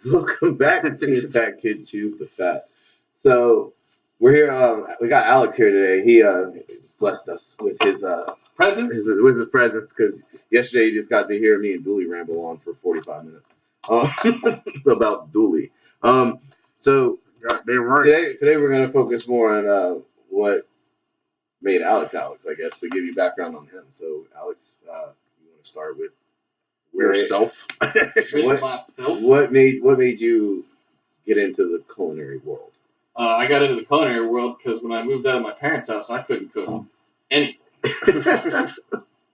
Welcome back to the Fat Kid Choose the Fat. So we're here. We got Alex here today. He blessed us with his presence because yesterday you just got to hear me and Dooley ramble on for 45 minutes about Dooley. So Goddamn right. today we're gonna focus more on what made Alex, I guess, to give you background on him. So Alex, you want to start with Yourself. what made you get into the culinary world? I got into the culinary world because when I moved out of my parents' house, I couldn't cook anything.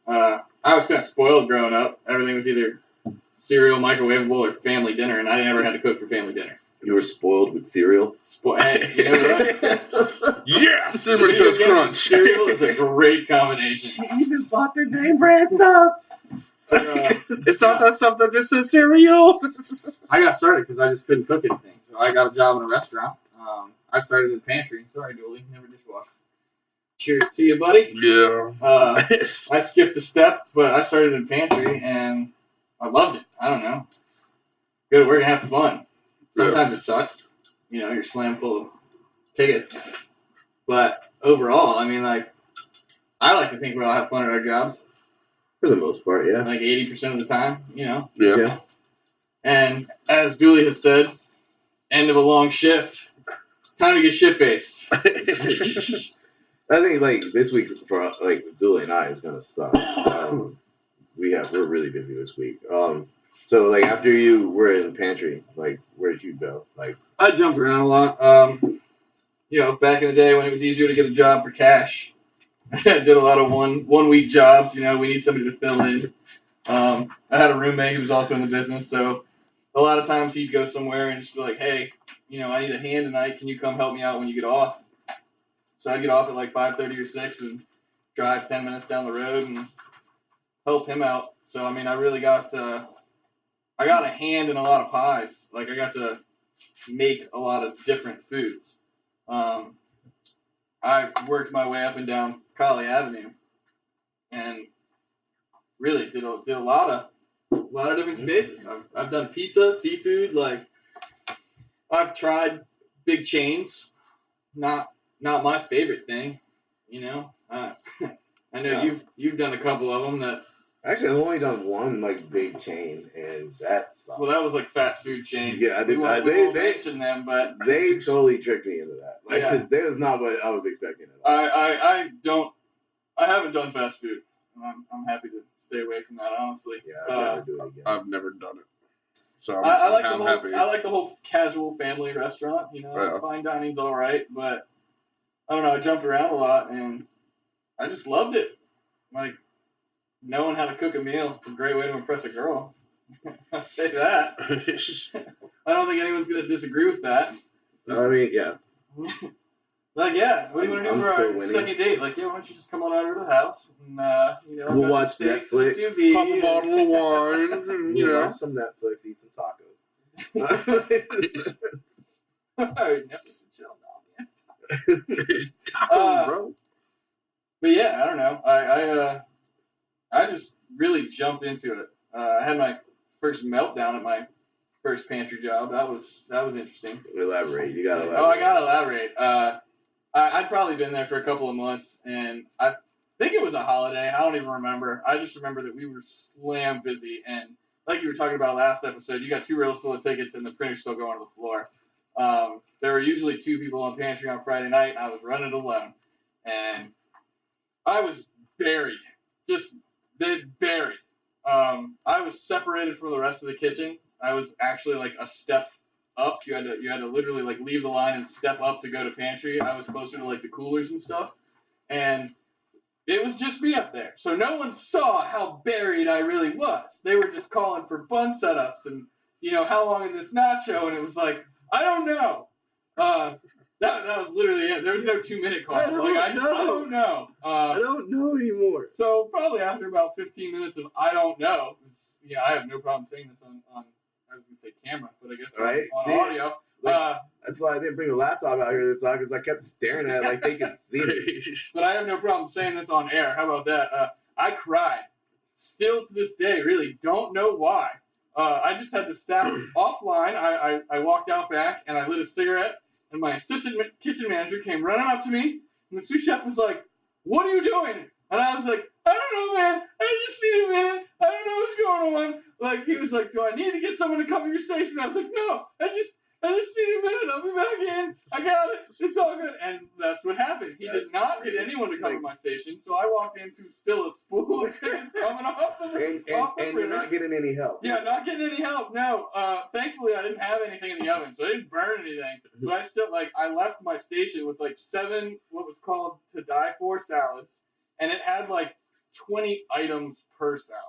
I was kind of spoiled growing up. Everything was either cereal, microwavable, or family dinner, and I never had to cook for family dinner. You were spoiled with cereal? Hey, you know what? Yeah, Cinnamon Toast Crunch. Cereal is a great combination. You just bought the name brand stuff. It's not that stuff that just says cereal. I got started because I just couldn't cook anything. So I got a job in a restaurant. I started in the pantry. Sorry, Dooley, never dishwasher. Cheers to you, buddy. Yeah. I skipped a step, but I started in pantry, and I loved it. I don't know. It's good at work and have fun. Sometimes it sucks. You know, you're slammed full of tickets. But overall, I mean, like, I like to think we all have fun at our jobs. For the most part, yeah. Like 80% of the time, you know? Yeah. And as Dooley has said, end of a long shift. Time to get shift-based. I think, like, this week for, like, Dooley and I is going to suck. We're really busy this week. So, like, after you were in pantry, like, where did you go? Like, I jumped around a lot. You know, back in the day when it was easier to get a job for cash, I did a lot of one week jobs. You know, we need somebody to fill in. I had a roommate who was also in the business, so a lot of times he'd go somewhere and just be like, hey, you know, I need a hand tonight. Can you come help me out when you get off? So I'd get off at like 5:30 or 6 and drive 10 minutes down the road and help him out. So, I mean, I really got a hand in a lot of pies. Like, I got to make a lot of different foods. I worked my way up and down Colley Avenue, and really did a lot of different spaces. I've done pizza, seafood. Like, I've tried big chains. Not my favorite thing, you know. I know you've done a couple of them that. Actually, I've only done one, like, big chain, and that sucked. Well, that was, like, fast food chains. Yeah, I did. We won't mention them, but they totally tricked me into that. Like, because that was not what I was expecting at all. I haven't done fast food. I'm happy to stay away from that, honestly. Yeah, I'll never do it again. I've never done it. So I'm happy. I like the whole casual family restaurant, you know. Yeah. Fine dining's all right, but I don't know. I jumped around a lot, and I just loved it. Like, knowing how to cook a meal, it's a great way to impress a girl. I'll say that. I don't think anyone's going to disagree with that. I mean, yeah. Like, yeah, what do you want to do for our second date? Like, yeah, why don't you just come on over to the house and, you know, we'll watch Netflix, pop a bottle of wine, and, you know. Watch some Netflix, eat some tacos. Netflix and chill now, man. Tacos, bro. But yeah, I don't know. I just really jumped into it. I had my first meltdown at my first pantry job. That was interesting. Elaborate. You gotta elaborate. Oh, I gotta elaborate. I'd probably been there for a couple of months, and I think it was a holiday. I don't even remember. I just remember that we were slam busy, and like you were talking about last episode, you got 2 reels full of tickets, and the printer's still going to the floor. There were usually 2 people on pantry on Friday night. I was running alone, and I was buried. Just buried. I was separated from the rest of the kitchen. I was actually like a step up. You had to literally like leave the line and step up to go to pantry. I was closer to like the coolers and stuff, and it was just me up there. So no one saw how buried I really was. They were just calling for bun setups and, you know, how long is this nacho? And it was like, I don't know. That was literally it. There was no 2-minute call. I don't know. I don't know anymore. So probably after about 15 minutes of I don't know, yeah, I have no problem saying this on I was going to say camera, but I guess on audio. Like, that's why I didn't bring a laptop out here this time, because I kept staring at it like they could see me. But I have no problem saying this on air. How about that? I cried. Still to this day, really don't know why. I just had to staff offline. I walked out back and I lit a cigarette, and my assistant kitchen manager came running up to me, and the sous chef was like, "What are you doing?" And I was like, "I don't know, man. I just need a minute. I don't know what's going on." Like, he was like, "Do I need to get someone to cover your station?" I was like, "No, I just need a minute. I'll be back in. I got it. It's all good." And that's what happened. He did not get anyone to cover my station, so I walked into still a spool of tickets coming off the and you're not getting any help. Yeah, not getting any help. No. Thankfully, I didn't have anything in the oven, so I didn't burn anything. But I still, I left my station with 7 what was called to die for salads, and it had 20 items per salad.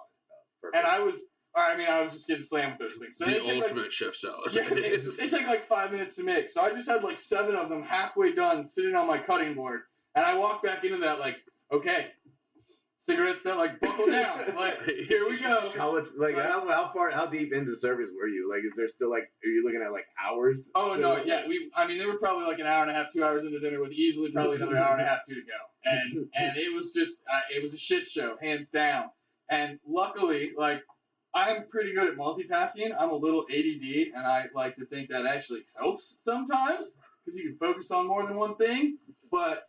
Perfect. And I was just getting slammed with those things. So the ultimate chef salad. Yeah, it took 5 minutes to make. So I just had 7 of them halfway done sitting on my cutting board. And I walked back into that okay, cigarettes set, buckle down. Here we go. How much, how deep into service were you? Is there still, are you looking at, hours? Oh, no, yeah. They were probably an hour and a half, 2 hours into dinner with easily probably another hour and a half, 2 to go. And it was just, it was a shit show, hands down. And luckily, I'm pretty good at multitasking. I'm a little ADD, and I like to think that actually helps sometimes because you can focus on more than one thing. But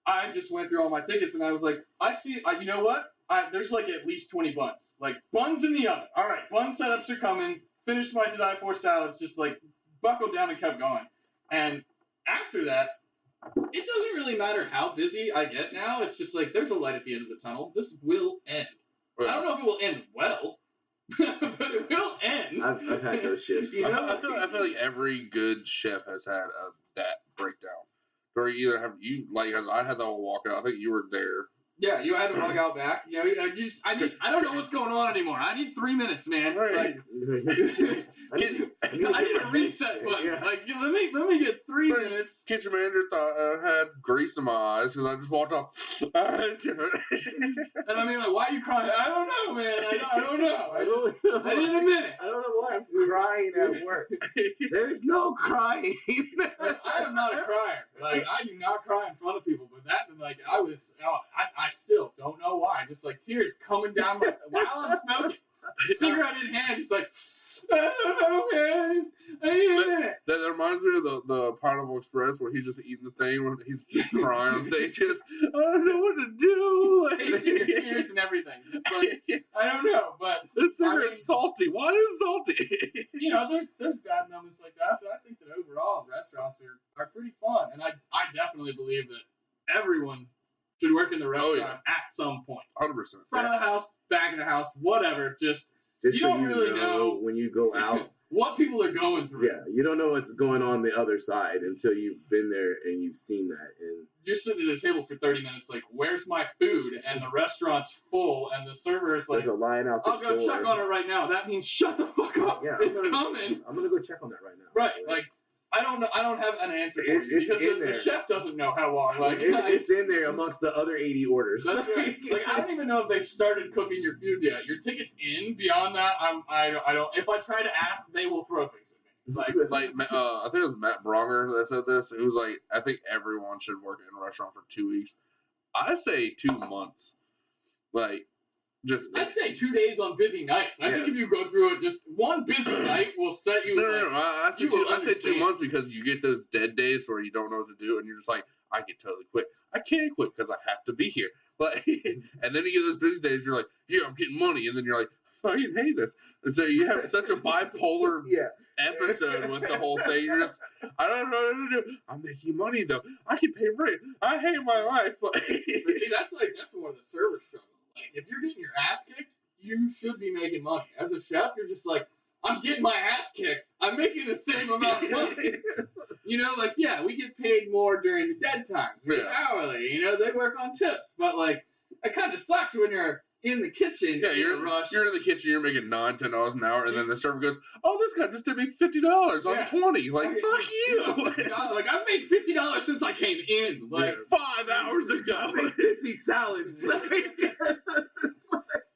I just went through all my tickets, and I was like, you know what? There's at least 20 buns. Buns in the oven. All right, bun setups are coming. Finished my to die for salads, just buckled down and kept going. And after that, it doesn't really matter how busy I get now. It's just there's a light at the end of the tunnel. This will end. Right. I don't know if it will end well. But it will end. I've had those shifts. I feel like every good chef has had that breakdown. Or either have you I had that whole walkout. I think you were there. Yeah, you had to walk out back. I don't know what's going on anymore. I need 3 minutes, man. Right. I need a reset button. Yeah. Let me get 3 minutes. Kitchen manager thought I had grease in my eyes because I just walked off. And why are you crying? I don't know, man. I don't know. I need a minute. I don't know why I'm crying at work. There's no crying. I am not a crier. I do not cry in front of people. But that, I still don't know why. Just tears coming down while I'm smoking. Cigarette in hand, just I don't know, man. I need a minute. That reminds me of the Pineapple Express where he's just eating the thing where he's just crying on stage. I don't know what to do. Tasting your tears and everything. Just I don't know, but this cigarette's salty. Why is it salty? There's bad moments like that, but I think that overall restaurants are pretty fun, and I definitely believe that everyone should work in the restaurant at some point. 100%. Front of the house, back of the house, whatever. Just you don't really know when you go out what people are going through. Yeah, you don't know what's going on the other side until you've been there and you've seen that. And you're sitting at a table for 30 minutes, where's my food? And the restaurant's full, and the server is there's a line out the door. I'll go check on it right now. That means shut the fuck up. Yeah, it's coming. I'm gonna go check on that right now. Right, I don't know. I don't have an answer for you because the chef doesn't know how long. It's in there amongst the other 80 orders. That's right. I don't even know if they've started cooking your food yet. Your ticket's in. Beyond that, I don't. If I try to ask, they will throw things at me. I think it was Matt Bronger that said this. It was I think everyone should work in a restaurant for 2 weeks. I say 2 months. I say 2 days on busy nights. I think if you go through it, just one busy night will set you. No. I say 2 months because you get those dead days where you don't know what to do, and you're just I can totally quit. I can't quit because I have to be here. And then you get those busy days, you're yeah, I'm getting money, and then you're I fucking hate this. And so you have such a bipolar episode with the whole thing. You're just, I don't know what to do. I'm making money though. I can pay rent. I hate my life. But see, that's more of the server struggle. If you're getting your ass kicked, you should be making money. As a chef, you're just I'm getting my ass kicked. I'm making the same amount of money. We get paid more during the dead times. Hourly, they work on tips. But, it kind of sucks when you're in the kitchen. Yeah, you're in the kitchen, you're making $9, $10 an hour, and then the server goes, "Oh, this guy just did me $50 on 20." Fuck you! I've made $50 since I came in. 5 hours ago. 50 salads.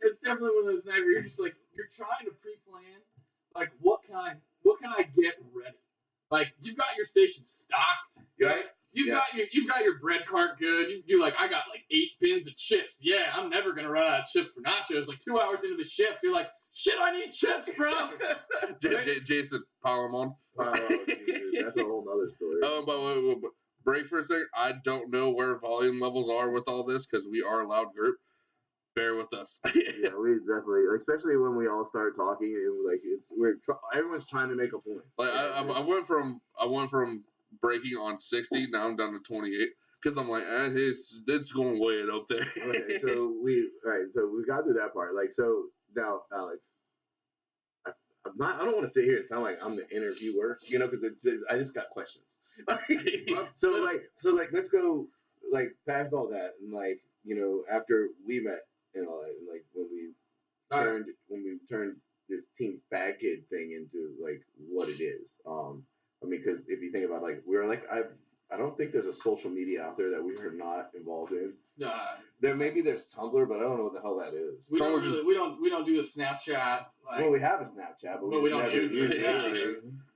It's definitely one of those nights where you're just you're trying to pre-plan. What can I get ready? You've got your station stocked, right? You've got your bread cart good. You're I got 8 bins of chips. Yeah, I'm never gonna run out of chips for nachos. 2 hours into the shift, you're shit I need chips from. Jason Palamon. Oh, Jesus, that's a whole nother story. But break for a second. I don't know where volume levels are with all this because we are a loud group. Bear with us. Yeah, we definitely, especially when we all start talking, and everyone's trying to make a point. Like I went from breaking on 60, now I'm down to 28 because I'm like, it's going way up there. Okay, so we got through that part. Like, so now, Alex, I don't want to sit here and sound like I'm the interviewer, because I just got questions. So let's go past all that and after we met and all that, and when we turned this Team Fat Kid thing into what it is. Because if you think about we're I don't think there's a social media out there that we are not involved in. There's Tumblr, but I don't know what the hell that is. We don't do the Snapchat. Well, we have a Snapchat, but we don't use it. Yeah.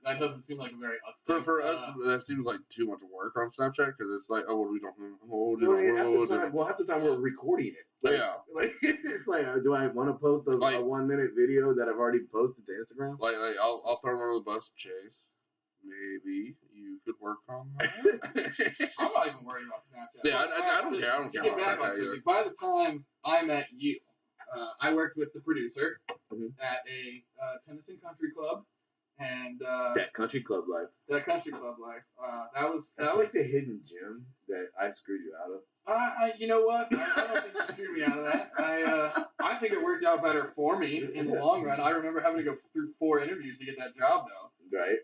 That doesn't seem like a very us thing. For us, that seems like too much work on Snapchat because it's like, oh, what are we doing? Half the time we're recording it. It's do I want to post a 1-minute video that I've already posted to Instagram? I'll throw one on the bus, Chase. Maybe you could work on that. I'm not even worried about Snapchat. Yeah, I don't care. I don't care about Snapchat either. By the time I met you, I worked with the producer at a Tennessee country club, and that country club life. That country club life. That was the hidden gem that I screwed you out of. You know what? I don't think you screwed me out of that. I think it worked out better for me in the long run. I remember having to go through 4 interviews to get that job, though. Right.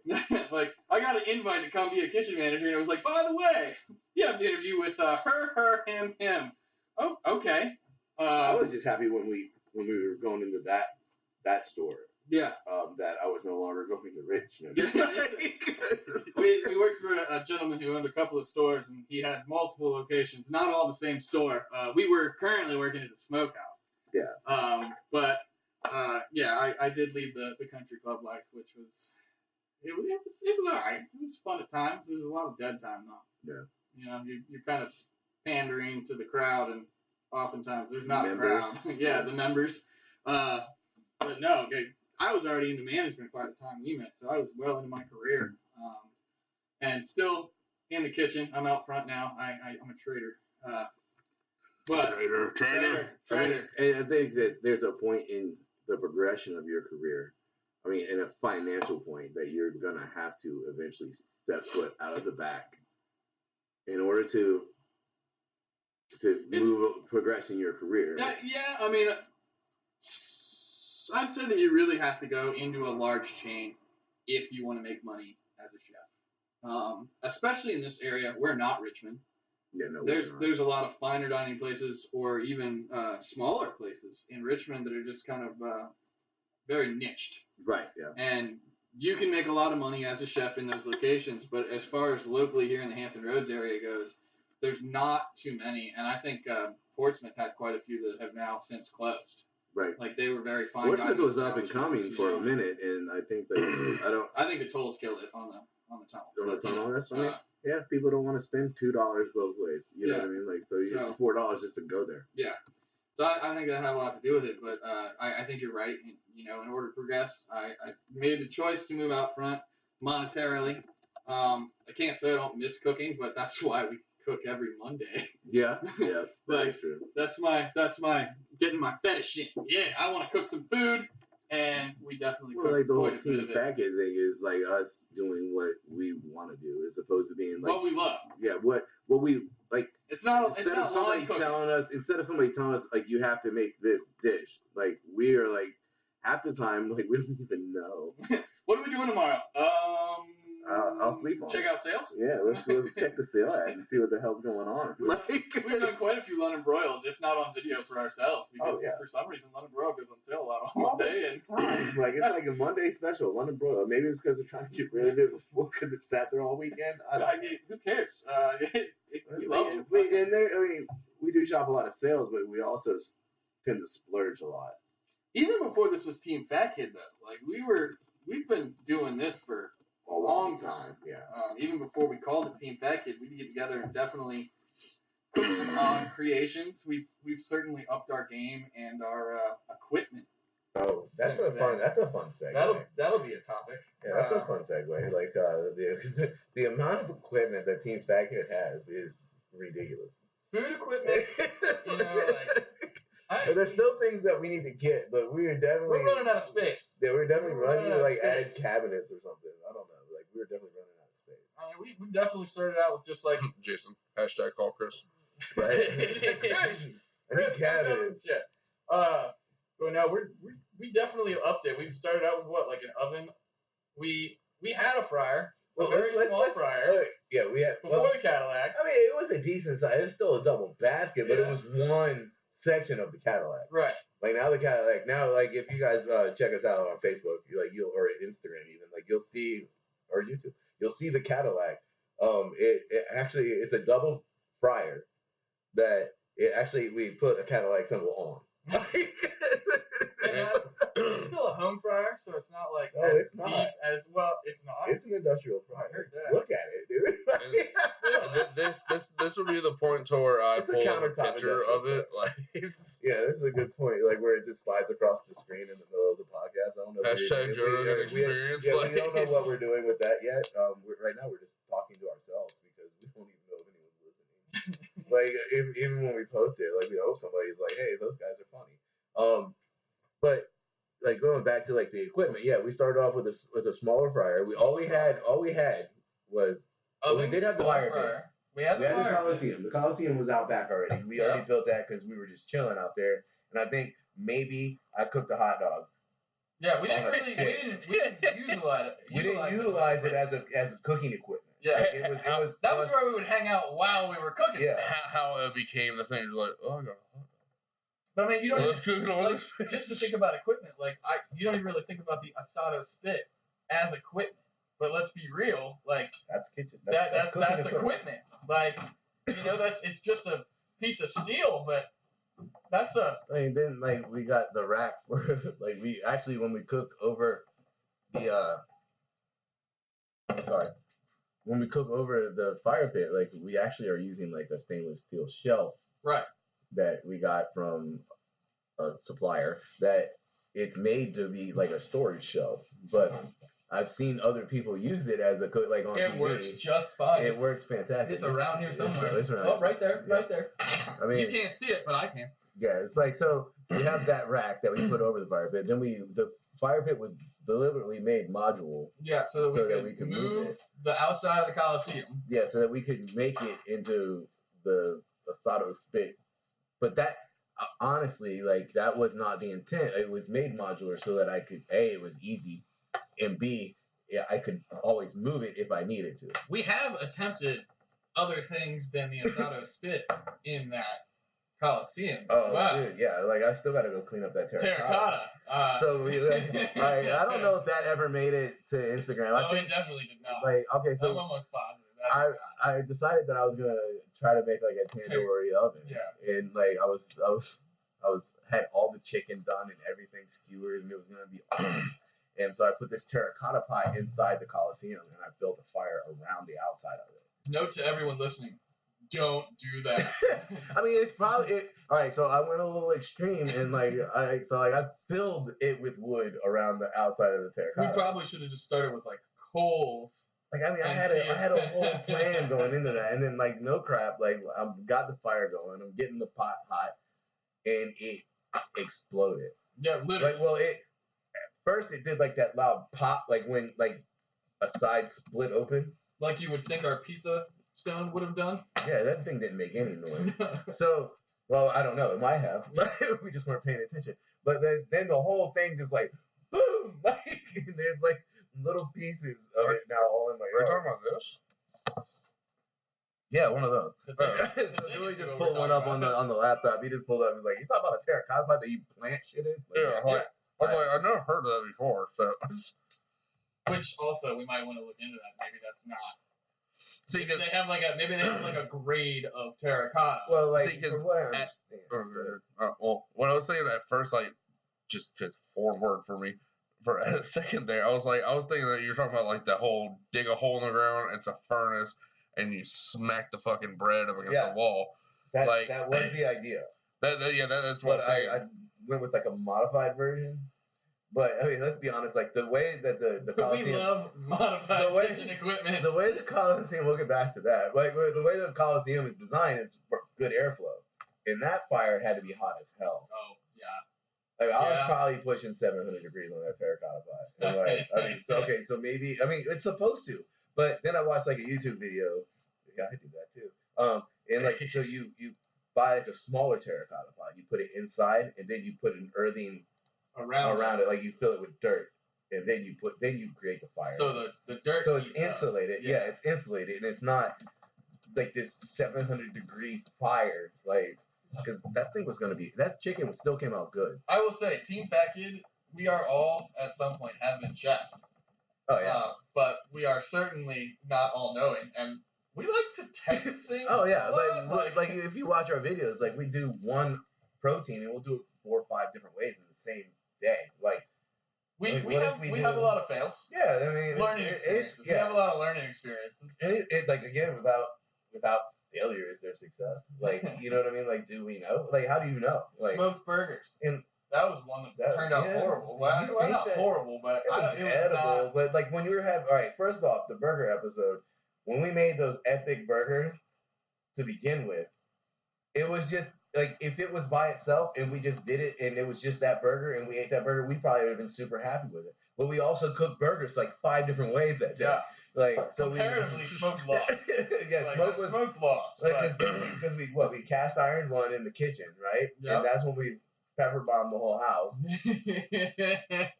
I got an invite to come be a kitchen manager, and it was like, by the way, you have to interview with her, him. Oh, okay. I was just happy when we were going into that store. Yeah. That I was no longer going to Richmond. We worked for a gentleman who owned a couple of stores, and he had multiple locations, not all the same store. We were currently working at the smokehouse. Yeah. I did lead the country club life, which was it was all right. It was fun at times. There was a lot of dead time though. Yeah. You're kind of pandering to the crowd, and oftentimes there's not members. A crowd. Yeah, the members. But no, I was already into management by the time we met, so I was well into my career. And still in the kitchen. I'm out front now. I'm a trader. Trader. And I think that there's a point in the progression of your career, in a financial point, that you're going to have to eventually step foot out of the back in order to progress in your career. I'd say that you really have to go into a large chain if you want to make money as a chef. Especially in this area. We're not Richmond. Yeah, no, there's a lot of finer dining places or even smaller places in Richmond that are just kind of very niched. Right, yeah. And you can make a lot of money as a chef in those locations, but as far as locally here in the Hampton Roads area goes, there's not too many. And I think Portsmouth had quite a few that have now since closed. Right. They were very fine. Portsmouth was up and coming for a minute, and I think I think the tolls killed it on the tunnel. On the tunnel, that's fine. Yeah, people don't want to spend $2 both ways. You know what I mean? So you get $4 just to go there. Yeah. So I think that had a lot to do with it, but I think you're right. In order to progress, I made the choice to move out front monetarily. I can't say I don't miss cooking, but that's why we cook every Monday. Yeah. That's true. That's my getting my fetish in. Yeah, I want to cook some food, and we definitely cook the whole quite a bit Team of it. Fat Kid thing is us doing what we want to do, as opposed to being what we love. Yeah, what we like. Instead of somebody telling us you have to make this dish, we are half the time we don't even know. What are we doing tomorrow? I'll sleep on. Check out sales. Yeah, let's check the sale ad and see what the hell's going on. We've done quite a few London broils, if not on video for ourselves, because for some reason London broil goes on sale a lot on Monday, and it's like a Monday special, London broil. Maybe it's because they're trying to get rid of it before because it sat there all weekend. Who cares? We love it. We do shop a lot of sales, but we also tend to splurge a lot. Even before this was Team Fat Kid, though, we've been doing this for a long time. Yeah. Even before we called it Team Fat Kid, we'd get together and definitely cook some odd creations. We've certainly upped our game and our equipment Oh, that's a fun segue. That'll be a topic. Yeah, that's a fun segue. Like the amount of equipment that Team Fat Kid has is ridiculous. Food equipment, there's still things that we need to get, but we're running out of space. Yeah, we're definitely running to add cabinets or something. I don't know. Like we're definitely running out of space. I mean, we definitely started out with just like Jason. # call Chris. Right. Chris, cabinets. Shit. But no, we definitely upped it. We started out with what, like an oven. We had a fryer, a very small fryer. Yeah, we had before the Cadillac. I mean, it was a decent size. It was still a double basket, but it was one section of the Cadillac. Right. Like now the Cadillac. Now, like if you guys check us out on Facebook, or Instagram even, like you'll see, or YouTube, you'll see the Cadillac. It actually it's a double fryer that we put a Cadillac symbol on. It's still a home fryer, so it's not like it's deep not. as well. It's not. It's an industrial fryer. I heard that. Look at it, dude. This would be the point to where I pull a picture of it. Like, yeah, this is a good point. Like where it just slides across the screen in the middle of the podcast. I don't know. # Joe Rogan experience. We don't know what we're doing with that yet. Right now we're just talking to ourselves because we don't even know if anyone's listening. Like even when we post it, like we hope somebody's like, hey, those guys are funny. But like going back to like the equipment, yeah, we started off with a smaller fryer. All we had was we did have the fire pit. We had the Coliseum. The Coliseum was out back already. We already built that because we were just chilling out there. And I think maybe I cooked a hot dog. Yeah, we didn't utilize it. We didn't utilize it as a cooking equipment. Yeah, like, that was where we would hang out while we were cooking. Yeah, how it became the thing. Like, oh, I got a hot dog. But I mean, you don't let's cook it on just to think about equipment. Like, you don't even really think about the Asado spit as equipment. But let's be real, like that's kitchen. That's equipment. Like, it's just a piece of steel, but that's a. I mean, then like we got the rack for like we actually when we cook over the when we cook over the fire pit, like we actually are using like a stainless steel shelf. Right. That we got from a supplier that it's made to be like a storage shelf, but I've seen other people use it as a cook, like on TV. It works just fine. It works fantastic. It's around here somewhere. It's around here. Right there, right there. I mean, you can't see it, but I can. Yeah, it's like so. We have that rack that we put over the fire pit. Then the fire pit was deliberately made modular. Yeah, so that we could move the outside of the Coliseum. Yeah, so that we could make it into the Asado spit. But that honestly, like that was not the intent. It was made modular so that I could it was easy, and B, I could always move it if I needed to. We have attempted other things than the Asado spit in that Coliseum. Oh, wow. Dude, yeah. Like I still got to go clean up that terracotta. So I don't know if that ever made it to Instagram. I think it definitely did not. Like okay, so I'm almost positive. I decided that I was gonna try to make like a tandoori oven. Yeah. And like I was had all the chicken done and everything skewered and it was gonna be awesome. And so I put this terracotta pot inside the Coliseum and I built a fire around the outside of it. Note to everyone listening: don't do that. I mean, it's probably all right. So I went a little extreme and like I filled it with wood around the outside of the terracotta. We probably should have just started with like coals. Like I mean, I had a whole plan going into that, and then like no crap, like I got the fire going, I'm getting the pot hot, and it exploded. Yeah, literally. Like, well, at first it did like that loud pop, like when like a side split open. Like you would think our pizza stone would have done. Yeah, that thing didn't make any noise. So, well, I don't know, it might have. We just weren't paying attention. But then the whole thing just like boom, like there's like little pieces of it now all in my yard. Are you talking about this? Yeah, one of those. So Julie just pulled one up on the laptop. He just pulled up. He's like, "You talking about a terracotta pot that you plant shit in?" Like, I've never heard of that before. So, which also we might want to look into that. Maybe that's not. See, they have like a grade of terracotta. Well, like from what I understand. Well, when I was thinking at first, like just foreign word for me. For a second there, I was thinking that you're talking about like the whole dig a hole in the ground, it's a furnace, and you smack the fucking bread up against the wall. That was the idea. That's what I went with like a modified version. But I mean, let's be honest. Like the way that the Coliseum, we love modified kitchen equipment. The way the Coliseum, we'll get back to that. Like the way the Coliseum is designed is for good airflow. And that fire had to be hot as hell. Oh yeah. Like, I was probably pushing 700 degrees on that terracotta pot. And like, I mean, so maybe, I mean, it's supposed to. But then I watched like a YouTube video. Yeah, I do that too. And like, so you buy like a smaller terracotta pot. You put it inside, and then you put an earthing around it. Like you fill it with dirt, and then you create the fire. So the dirt. So it's insulated. Yeah, it's insulated, and it's not like this 700 degree fire. Like, because that thing was gonna be, that chicken still came out good. I will say, Team Fat Kid, we are all at some point have been chefs. Oh yeah. But we are certainly not all knowing, and we like to test things. Oh yeah, like if you watch our videos, like we do one protein and we'll do it 4 or 5 different ways in the same day. Like we have a lot of fails. Yeah, I mean learning experiences. We have a lot of learning experiences. And it like again without failure is there success. Like you know what I mean? Like do we know? Like how do you know? Like smoked burgers. And that was one that turned out horrible. Well, not horrible, but it was edible. Not... But like when you were having, all right, first off, the burger episode, when we made those epic burgers to begin with, it was just like if it was by itself and we just did it and it was just that burger and we ate that burger, we probably would have been super happy with it. But we also cooked burgers like 5 different ways that day. Yeah. Like so comparatively smoked lost. Yeah, like, smoked lost. Like because we cast ironed one in the kitchen, right? Yep. And that's when we pepper bombed the whole house.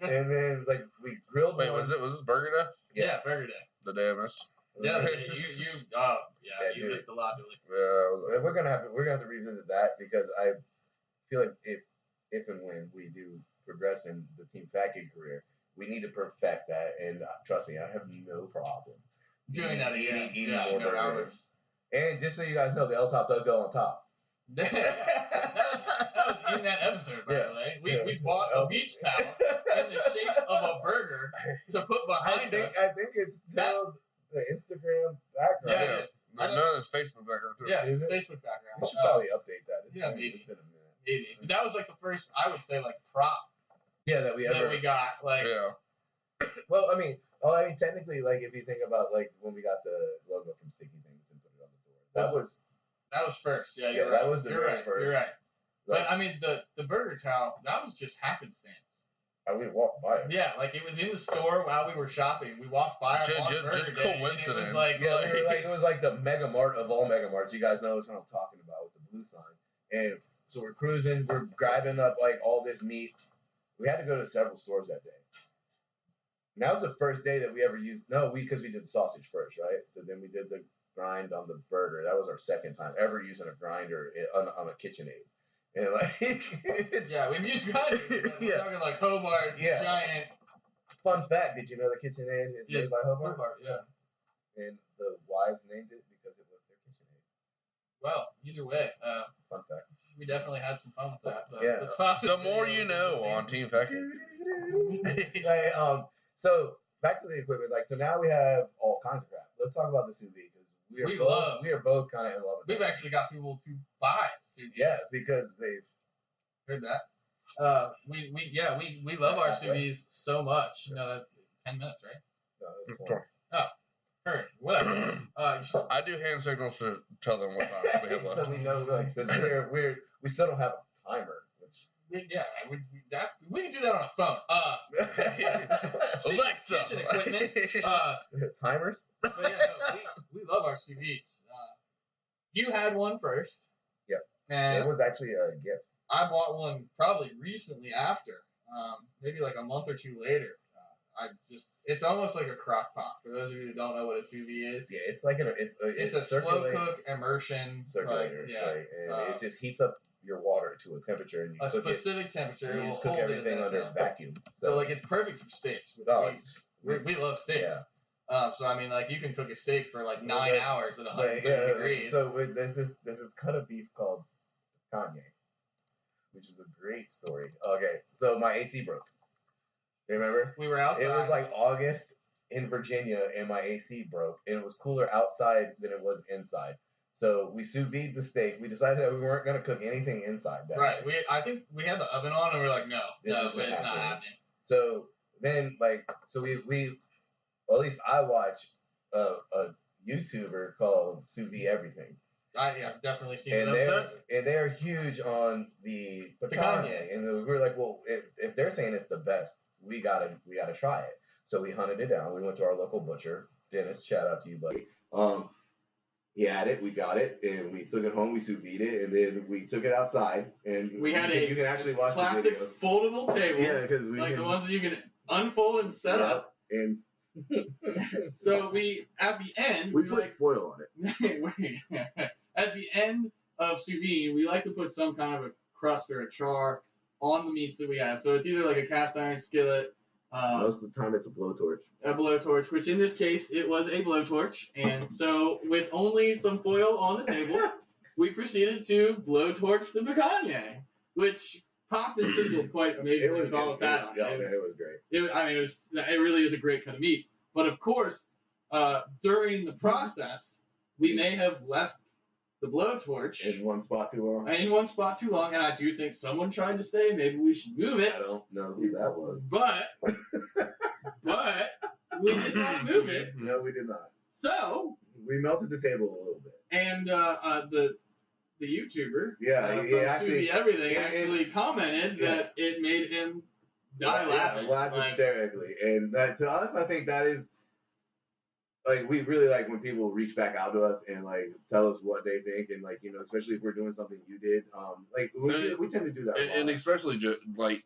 And then like we grilled. Wait, was this Burger Day? Yeah, Burger Day. The day I missed. Yeah, you missed a lot, Billy. Yeah, we're gonna have to revisit that because I feel like if and when we do progress in the Team Fat Kid career, we need to perfect that. And trust me, I have no problem doing that again. Eating more burgers. And just so you guys know, the L top does go on top. that was in that episode, by the way. We bought a beach towel in the shape of a burger to put behind us. I think it's still the Instagram background. Yeah, it is. No, it's Facebook background too. Yeah, it's Facebook background. We should probably update that. Maybe. It's been a minute. Maybe. But that was like the first, I would say, like prop. Yeah, that we got. Like. Yeah. Well, I mean, technically, like if you think about like when we got the logo from Sticky Things and put it on the door, that was first. Yeah, you're right. That was the very first. You're right. Like, but I mean, the burger towel, that was just happenstance. We walked by it. Yeah, like it was in the store while we were shopping. We walked by it. Just coincidence. It was it was like the Mega Mart of all Mega Marts. You guys know what I'm talking about with the blue sign. And so we're cruising, we're grabbing up like all this meat. We had to go to several stores that day. And that was the first day that we ever used. Because we did the sausage first, right? So then we did the grind on the burger. That was our second time ever using a grinder on a KitchenAid. And like, we've used grinders. We're talking like Hobart, giant. Fun fact: did you know the KitchenAid is made by Hobart? Hobart, yeah. And the wives named it because it was their KitchenAid. Well, either way, fun fact. We definitely had some fun with that. The more you know on Team Fat Kid. So back to the equipment. Like, so now we have all kinds of crap. Let's talk about the sous vide because we are both kind of in love with it. We've actually got people to buy sous vide. Yeah, because they've heard that. We love our sous vide so much. You know, that 10 minutes, right? No, that's 20. Oh, hurry, whatever. I do hand signals to tell them what time we have left. So we know, like, because we still don't have a timer. Which we can do that on a phone. Alexa, kitchen equipment. Timers. But yeah, we love our sous vides. You had one first. Yep. And it was actually a gift. I bought one probably recently after, maybe like a month or two later. It's almost like a crock pot. For those of you who don't know what a sous vide is. Yeah, it's like it's a slow cook immersion circulator. Right? And it just heats up your water to a temperature, and you cook specific temperature. You just cook everything under vacuum. So like it's perfect for steaks. We love steaks. Yeah. So I mean, like you can cook a steak for like 9 hours at 130 degrees. So there's this cut of beef called Kanye, which is a great story. Okay, so my AC broke. Remember? We were outside. It was like August in Virginia, and my AC broke, and it was cooler outside than it was inside. So we sous vide the steak. We decided that we weren't going to cook anything inside. Right. I think we had the oven on, and we were like, no, it's not happening. So then, we well, at least I watch a YouTuber called Sous Vide Everything. I've definitely seen And those. they're huge on the picanha. And we were like, well, if they're saying it's the best, we gotta try it. So we hunted it down. We went to our local butcher, Dennis. Shout out to you, buddy. He had it. We got it, and we took it home. We sous vide it, and then we took it outside. And we had you can actually watch plastic the video. foldable table. Yeah, because the ones that you can unfold and set up. And so we at the end we put foil on it. At the end of sous vide, we like to put some kind of a crust or a char on the meats that we have. So it's either like a cast iron skillet. Most of the time, it's a blowtorch. A blowtorch, which in this case, it was a blowtorch. And so, with only some foil on the table, we proceeded to blowtorch the picanha, which popped and sizzled quite amazingly with all the fat on it. It was great. It really is a great cut of meat. But of course, during the process, we may have left the blowtorch in one spot too long. And I do think someone tried to say maybe we should move it. I don't know who that was. But we did not move it. No, we did not. So we melted the table a little bit. And the YouTuber, actually actually commented that it made him die laughing. Laugh hysterically. And that, to us, I think that is. Like, we really like when people reach back out to us and, like, tell us what they think. And, like, especially if we're doing something you did. We tend to do that a lot. And especially, just, like,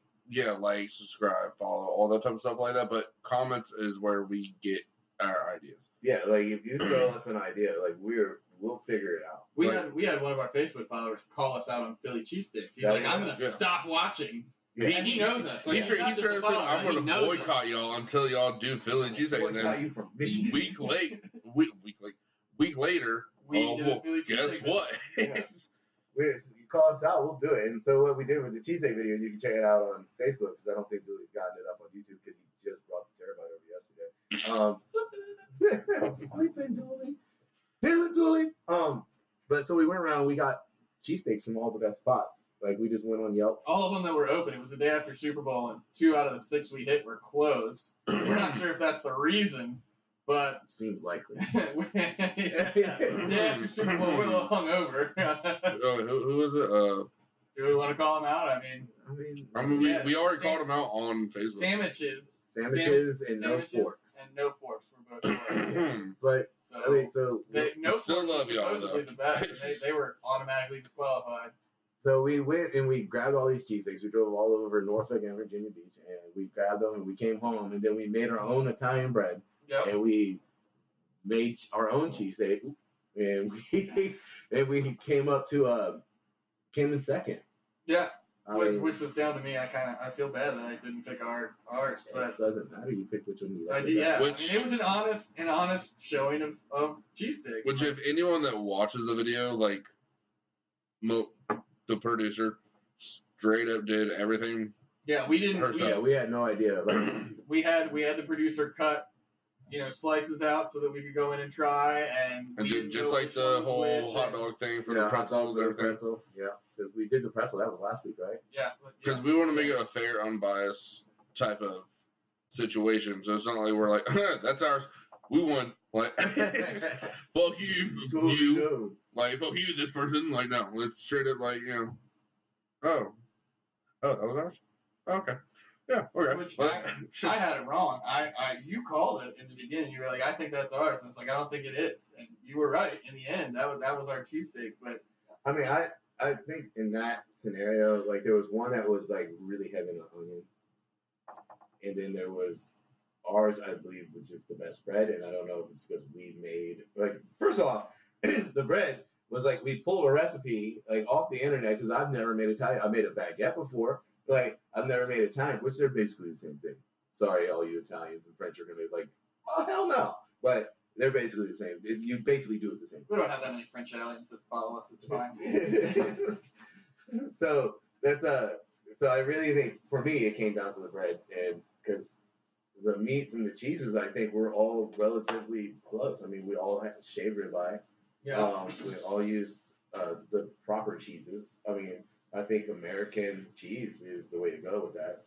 subscribe, follow, all that type of stuff like that. But comments is where we get our ideas. Yeah, like, if you throw us an idea, like, we'll figure it out. We had one of our Facebook followers call us out on Philly cheesesteaks. He's like, I'm going to stop watching. Yeah. He knows us. Like, he said, I'm going to boycott y'all until y'all do Philly cheesesteak. And then you from Michigan. week later, guess what? Yeah. You call us out, we'll do it. And so what we did with the cheesesteak video, you can check it out on Facebook, because I don't think Dooley's gotten it up on YouTube because he just brought the terabyte over yesterday. Sleeping, Dooley. Damn it, Dooley. But so we went around, we got cheesesteaks from all the best spots. Like, we just went on Yelp. All of them that were open. It was the day after Super Bowl, and 2 out of the 6 we hit were closed. We're not sure if that's the reason, but seems likely. Day after Super Bowl, we're a little hungover. Who was it? Do we want to call him out? I mean, we already called him out on Facebook. Sandwiches and no forks. And no forks were both. But no still forks love y'all supposedly though. The best. They were automatically disqualified. So we went and we grabbed all these cheesesteaks. We drove all over Norfolk and Virginia Beach, and we grabbed them and we came home, and then we made our own Italian bread. Yep. And we made our own cheesesteak, and we came up to came in second. Yeah. Which was down to me. I feel bad that I didn't pick ours, but it doesn't matter. You picked which one you liked. I did, yeah. It was an honest showing of cheesesteaks. Which, if anyone that watches the video, like the producer, straight up did everything. Yeah, we didn't. We had no idea. Like, we had the producer cut, slices out so that we could go in and try, and just like the whole hot dog thing for the pretzels and everything. Pretzel, yeah. Because we did the pretzel, that was last week, right? Yeah. Because we want to make it a fair, unbiased type of situation. So it's not like we're like, that's ours. We won. Like, fuck you. Like, fuck you, this person. Like, no, let's straight up, like, oh, that was ours? Okay. Yeah, okay. Which I had it wrong. You called it in the beginning. You were like, I think that's ours. And it's like, I don't think it is. And you were right. In the end, that was our cheesesteak. But I mean, I think in that scenario, like, there was one that was, like, really heavy on onion. And then there was ours, I believe, was just the best bread. And I don't know if it's because we made, like, first off, the bread was, like, we pulled a recipe, like, off the internet, because I've never made Italian. I made a baguette before. Like, I've never made Italian, which they're basically the same thing. Sorry, all you Italians and French are going to be like, oh, hell no. But they're basically the same. You basically do it the same. We don't have that many French aliens that follow us. It's fine. So so I really think, for me, it came down to the bread, and because the meats and the cheeses, I think, were all relatively close. I mean, we all had shaved ribeye. Yeah. We all used the proper cheeses. I mean, I think American cheese is the way to go with that.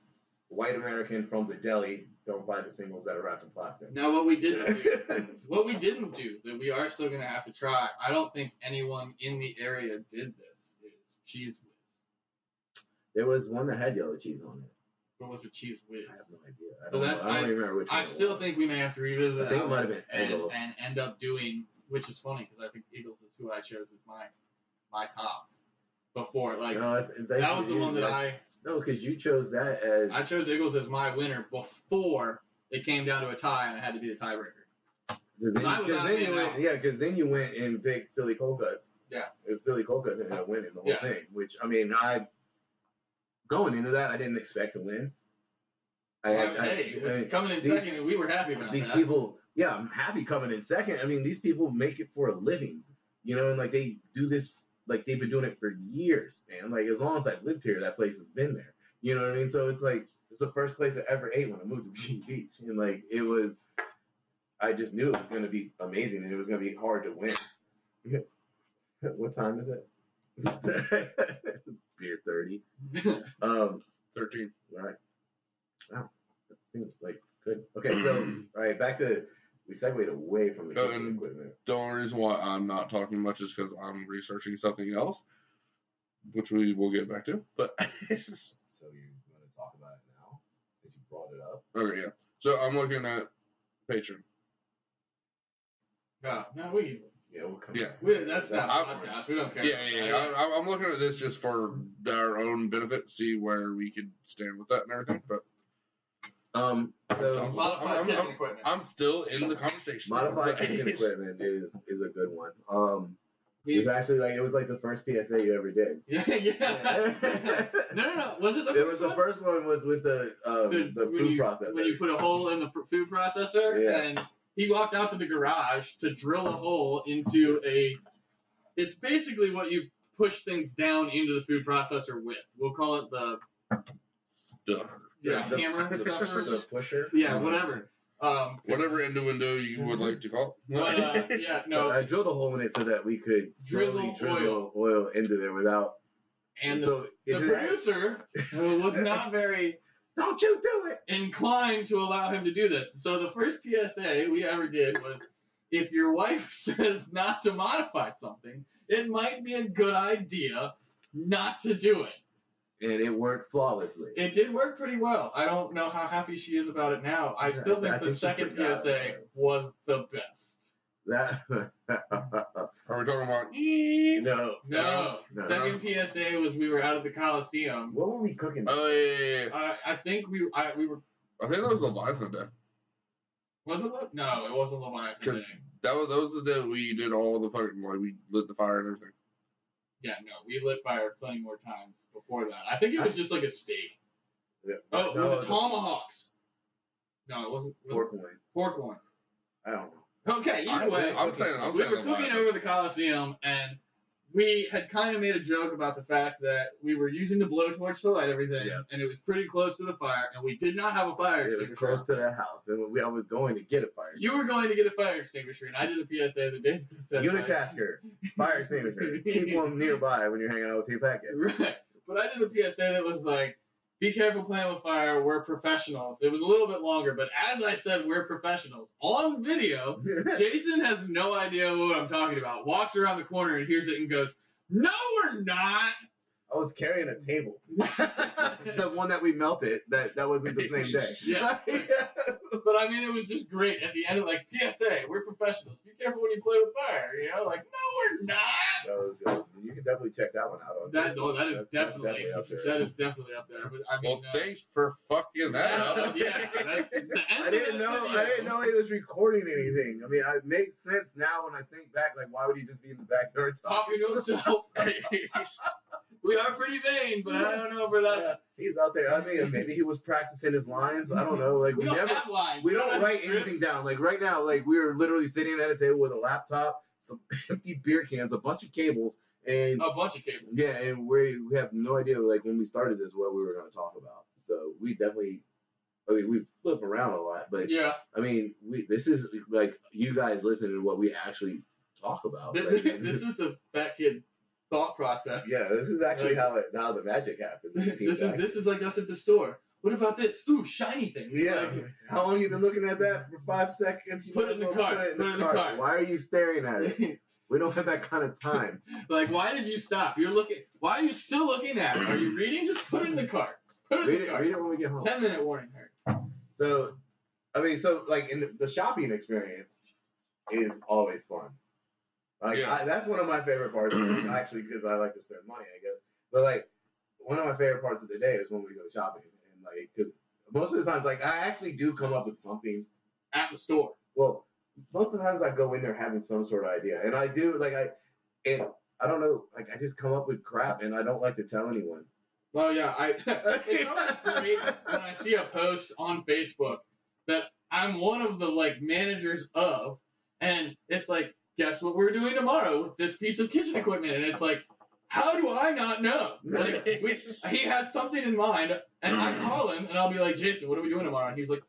white American from the deli, don't buy the singles that are wrapped in plastic. Now, what we didn't do that we are still gonna have to try. I don't think anyone in the area did this. Is Cheese Whiz. There was one that had yellow cheese on it. What was it? Cheese Whiz. I have no idea. I So don't even remember which one. I still think we may have to revisit I think that it might have been and Eagles. end up doing, which is funny because I think Eagles is who I chose as my top before. Like that was the one that No, because you chose that as. I chose Eagles as my winner before it came down to a tie and I had to be the tiebreaker. Because then you went and picked Philly Cold Cuts. Yeah. It was Philly Cold Cuts that ended up winning the whole thing. Which going into that, I didn't expect to win. Coming in second, we were happy about these that. people. Yeah, I'm happy coming in second. I mean, these people make it for a living, and like they do this, like they've been doing it for years, man. Like as long as I've lived here, that place has been there. You know what I mean? So it's like it's the first place I ever ate when I moved to Virginia Beach, and like it was. I just knew it was going to be amazing, and it was going to be hard to win. What time is it? Beer 30. 13. All right. Wow. That seems like good. Okay, so, all right, back to, we segued away from the kitchen equipment. The only reason why I'm not talking much is because I'm researching something else, which we will get back to. But it's just... So you want to talk about it now, since you brought it up? Okay, yeah. So I'm looking at Patreon. No, we'll come that's not a podcast. We don't care. Yeah. I'm looking at this just for our own benefit, to see where we could stand with that and everything. But kitchen equipment. I'm still in the conversation. Modified kitchen equipment is a good one. It was like the first PSA you ever did. Yeah. No. Was it the first one? It was the first one was with the food processor. When you put a hole in the food processor and he walked out to the garage to drill a hole into it's basically what you push things down into the food processor with. We'll call it the stuffer. Yeah, hammer stuffer. The pusher. Yeah, whatever. Whatever innuendo you would like to call it. But, no. So I drilled a hole in it so that we could drizzle oil into there without. And the producer was not very. Don't you do it! Inclined to allow him to do this. So the first PSA we ever did was, if your wife says not to modify something, it might be a good idea not to do it. And it worked flawlessly. It did work pretty well. I don't know how happy she is about it now. I still think the second PSA was the best. Are we talking about? No. Second PSA was we were out at the Coliseum. What were we cooking? Oh yeah. I think we were. I think that was Leviathan Day. Was it? No, it wasn't Leviathan Day. That was the day we did all the fucking we lit the fire and everything. Yeah, no, we lit fire plenty more times before that. I think it was just like a steak. Yeah. Was it tomahawks? No, it wasn't. Pork loin. I don't know. Okay, either way, we were cooking over the Coliseum, and we had kind of made a joke about the fact that we were using the blowtorch to light everything, and it was pretty close to the fire, and we did not have a fire extinguisher. It was close to the house, and I was going to get a fire extinguisher. You were going to get a fire extinguisher, and I did a PSA that basically said... Unitasker, fire extinguisher. Keep one nearby when you're hanging out with your packet. Right. But I did a PSA that was like, be careful playing with fire, we're professionals. It was a little bit longer, but as I said, we're professionals. On video, Jason has no idea what I'm talking about. Walks around the corner and hears it and goes, no, we're not. I was carrying a table. The one that we melted, that wasn't the same day. Yeah. But I mean, it was just great. At the end of PSA, we're professionals. Be careful when you play with fire. No, we're not. That was good. You can definitely check that one out. That is definitely up there. That is definitely up there. But, I mean, thanks for fucking that up. Yeah, that's the end. I didn't know he was recording anything. I mean, it makes sense now when I think back. Like, why would he just be in the backyard talking to himself? We are pretty vain, but I don't know for that. Yeah, he's out there. I mean, maybe he was practicing his lines. I don't know. Like we don't have lines. We don't write anything down. Like right now, like we were literally sitting at a table with a laptop, some empty beer cans, a bunch of cables, and a bunch of cables. Yeah, and we have no idea. Like when we started this, what we were going to talk about. So we definitely. I mean, we flip around a lot, but yeah. I mean, this is like you guys listen to what we actually talk about. This is the fat kid thought process. Yeah, this is actually how the magic happens. This is like us at the store. What about this? Ooh, shiny things. Yeah. Like, How long you been looking at that for 5 seconds? Put it in the cart. Put it in the cart. Why are you staring at it? We don't have that kind of time. Like, why did you stop? You're looking. Why are you still looking at it? Are you reading? Just put it in the cart. Put it in the cart. Read it when we get home. 10-minute warning, Harry. So, I mean, like in the shopping experience is always fun. Like that's one of my favorite parts, actually, because I like to spend money, I guess. But like, one of my favorite parts of the day is when we go shopping, and like, because most of the times, like, I actually do come up with something at the store. Well, most of the times I go in there having some sort of idea, and I do like I don't know, like I just come up with crap, and I don't like to tell anyone. Well, yeah, it's always great when I see a post on Facebook that I'm one of the like managers of, and it's like, guess what we're doing tomorrow with this piece of kitchen equipment, and it's like, how do I not know? Like, he has something in mind, and I call him, and I'll be like, Jason, what are we doing tomorrow? And he's like,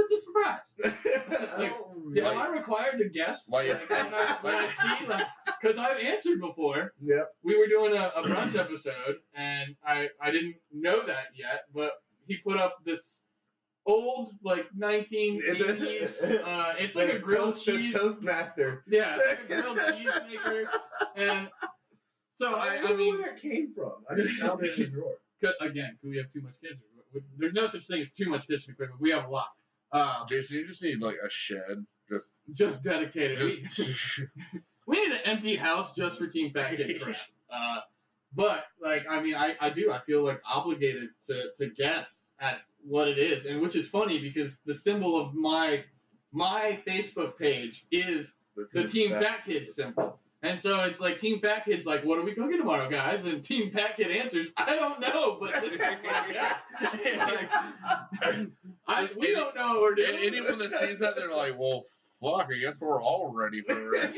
it's a surprise. Like, am I required to guess? Like when I see, like, because I've answered before. Yep. We were doing a brunch episode, and I didn't know that yet, but he put up this old, like, 1980s, it's like a grilled cheese. Toastmaster. Yeah, it's like a grilled cheese maker. And so, I mean, where it came from. I just found it in the drawer. Again, we have too much kitchen. There's no such thing as too much kitchen equipment. We have a lot. Jason, you just need, like, a shed. Just dedicated. We need an empty house just for Team Fat Kid crap. But, like, I mean, I do. I feel, like, obligated to guess at what it is. And which is funny because the symbol of my Facebook page is the Team Fat Kid symbol. And so it's like Team Fat Kid's like, what are we cooking tomorrow, guys? And Team Fat Kid answers, I don't know, but this is we don't know what we're doing. And anyone that sees that, they're like, well, fuck, I guess we're all ready for it.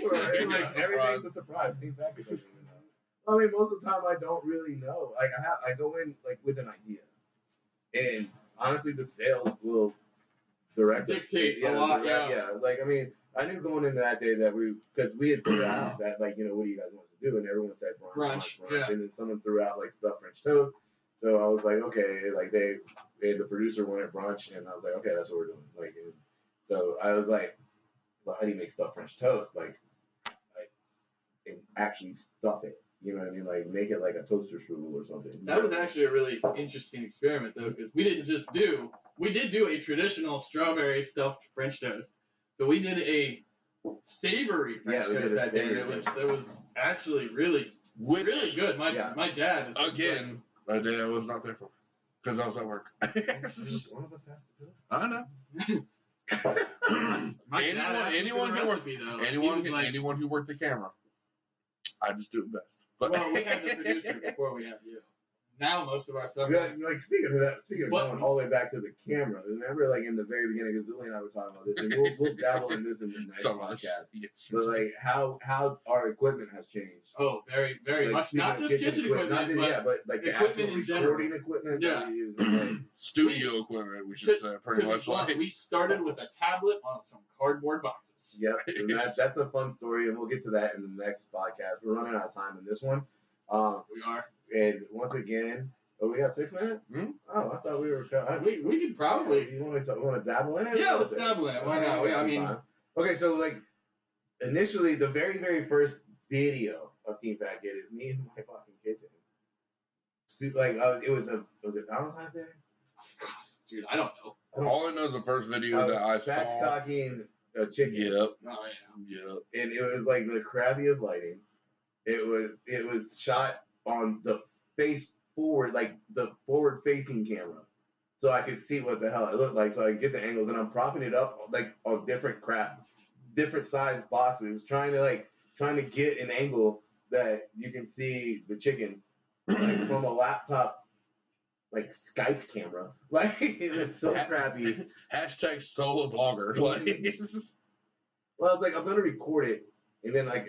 Everything's a surprise. Team Fat Kid doesn't even know. I mean, most of the time I don't really know. Like I go in like with an idea, and honestly, the sales will dictate a lot. Yeah. Like I mean, I knew going into that day that because we had put out that like what do you guys want us to do, and everyone said brunch. Yeah. And then someone threw out like stuffed French toast. So I was like, okay, like the producer wanted brunch, and I was like, okay, that's what we're doing. Like, so I was like, well, how do you make stuffed French toast? Like and actually stuff it. You know what I mean? Like, make it like a toaster strudel or something. That was actually a really interesting experiment, though, because we did do a traditional strawberry stuffed French toast. So we did a savory French toast that day. That was actually really good. My dad is again a day I was not there for because I was at work. One of us has to do it. I know. Anyone who worked the camera. I just do it best. But well, we had the producer before we had you. Now most of our stuff. Like speaking of going all the way back to the camera, remember like in the very beginning, because Julie and I were talking about this, and we'll dabble in this in the next podcast. But like how our equipment has changed. Oh, very, very much. Not just kitchen equipment, but like the equipment in general. Recording equipment that we use. Like, studio equipment, we should say, pretty much. Like we started with a tablet on some cardboard boxes. Yep, and that's a fun story, and we'll get to that in the next podcast. We're running out of time in this one. We are. And once again, we got 6 minutes? Mm-hmm. Oh, I thought we were. We could probably. You want to dabble in it? Yeah, let's dabble in it. Why not? I mean. Okay, so like, initially, the very, very first video of Team Fat Kid is me in my fucking kitchen. So, like, was it Valentine's Day? Gosh, dude, I don't know. All I know is the first video that I saw. Spatchcocking a chicken. Yep. Oh yeah. Yep. And it was like the crappiest lighting. It was shot on the face forward, like the forward facing camera. So I could see what the hell it looked like. So I get the angles and I'm propping it up like on different size boxes, trying to get an angle that you can see the chicken like from a laptop like Skype camera. Like it was so crappy. Hashtag solo blogger. Like well, I was like, I'm gonna record it, and then I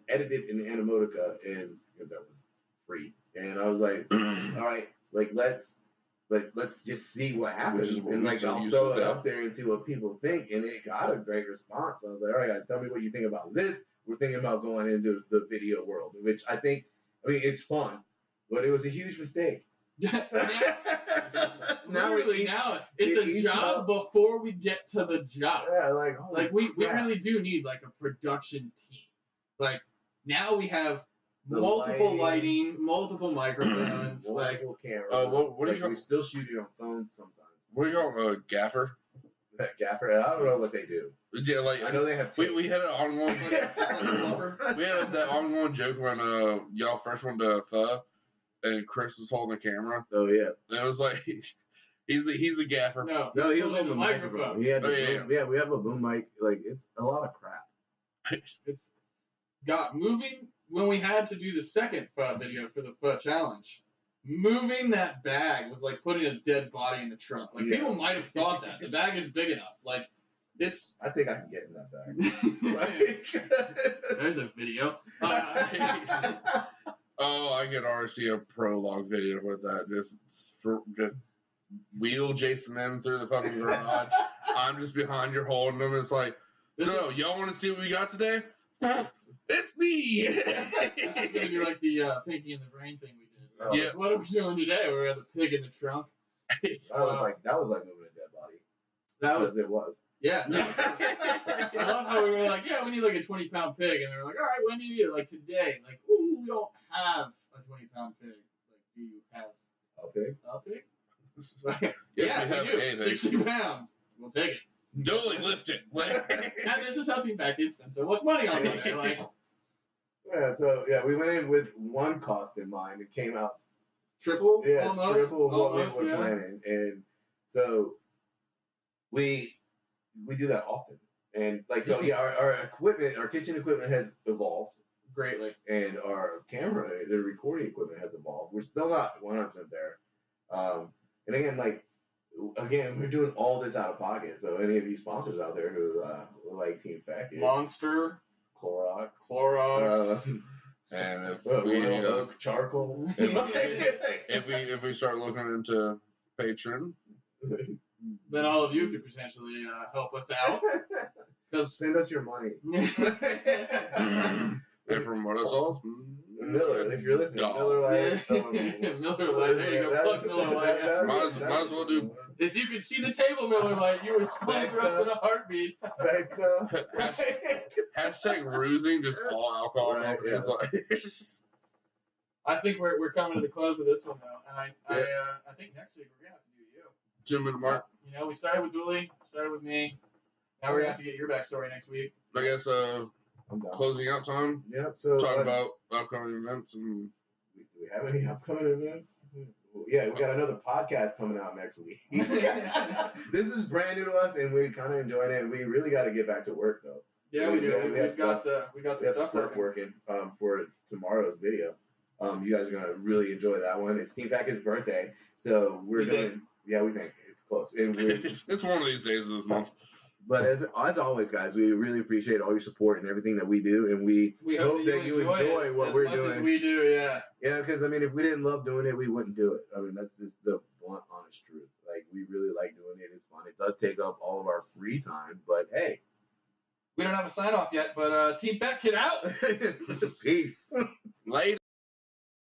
edited it in Animotica, and because that was free, and I was like, all right, like let's just see what happens, and like I'll throw it up there and see what people think, and it got a great response. I was like, all right, guys, tell me what you think about this. We're thinking about going into the video world, which I mean, it's fun, but it was a huge mistake. Now it's a job before we get to the job. Yeah, we really do need like a production team. Like now we have multiple lighting, multiple microphones, multiple cameras. What do you we still shoot it on phones sometimes. What do you call gaffer? That gaffer, I don't know what they do. Yeah, like I know they have. We had an ongoing. We had that ongoing joke when y'all first went to Pho, and Chris was holding the camera. Oh yeah. And it was like he's the gaffer. No, he was holding the microphone. He had yeah, we have a boom mic. Like it's a lot of crap. It's got moving when we had to do the second Pho video for the Pho challenge. Moving that bag was like putting a dead body in the trunk. Like people might have thought that the bag is big enough. Like it's. I think I can get in that bag. There's a video. Oh, I could already see a prologue video with that. Just wheel Jason in through the fucking garage. I'm just behind you holding him. It's like, so y'all want to see what we got today? It's me. This is gonna be like the Pinky and the Brain thing we did. Right? Yeah. What are we doing today? We had the pig in the trunk. That was like moving a dead body. It was. Yeah. I love how we were like, yeah, we need like a 20-pound pig, and they were like, all right, when do you need it? Like today. Like, ooh, we don't have a 20-pound pig. Like, do you have a pig? A pig? Yes, we do. 60 pounds. We'll take it. Dolly, lift it. And this is how Team Back gets spent. So what's money on there? Like, yeah, so we went in with one cost in mind. It came out triple, almost what we were planning, and so we do that often. And our equipment, our kitchen equipment has evolved greatly, and our camera, the recording equipment has evolved. We're still not 100% there. And again, we're doing all this out of pocket. So any of you sponsors out there who like Team Fat Kid, Monster, Clorox, and if oak charcoal, if we start looking into Patreon, then all of you could potentially help us out. Send us your money. And from what I saw, Miller, if you're listening, Miller Lite. Miller Lite, there you go. Fuck Miller Lite. Might as well do. If you could see the table, Miller Lite, you would sponsor us in a heartbeat. Hashtag rusing, just all alcohol. Right, yeah. I think we're coming to the close of this one though, and I think next week we're gonna have to do you. Jim and Mark. You know, we started with Dooley, started with me. Now we're gonna have to get your backstory next week. I guess closing out time. Yep. So talk about upcoming events and. Do we have any upcoming events? Yeah, we got another podcast coming out next week. This is brand new to us, and we're kind of enjoying it. We really got to get back to work though. Yeah, we do. We've got stuff working for tomorrow's video. You guys are gonna really enjoy that one. It's Team Fat Kid's birthday, so we're doing. Yeah, we think it's close. And it's one of these days of this month. But as always, guys, we really appreciate all your support and everything that we do, and we hope that you enjoy what we're doing. As much as we do, yeah. Yeah, because I mean, if we didn't love doing it, we wouldn't do it. I mean, that's just the blunt, honest truth. Like, we really like doing it. It's fun. It does take up all of our free time, but hey. We don't have a sign off yet, but Team Fat Kid out. Peace. Later.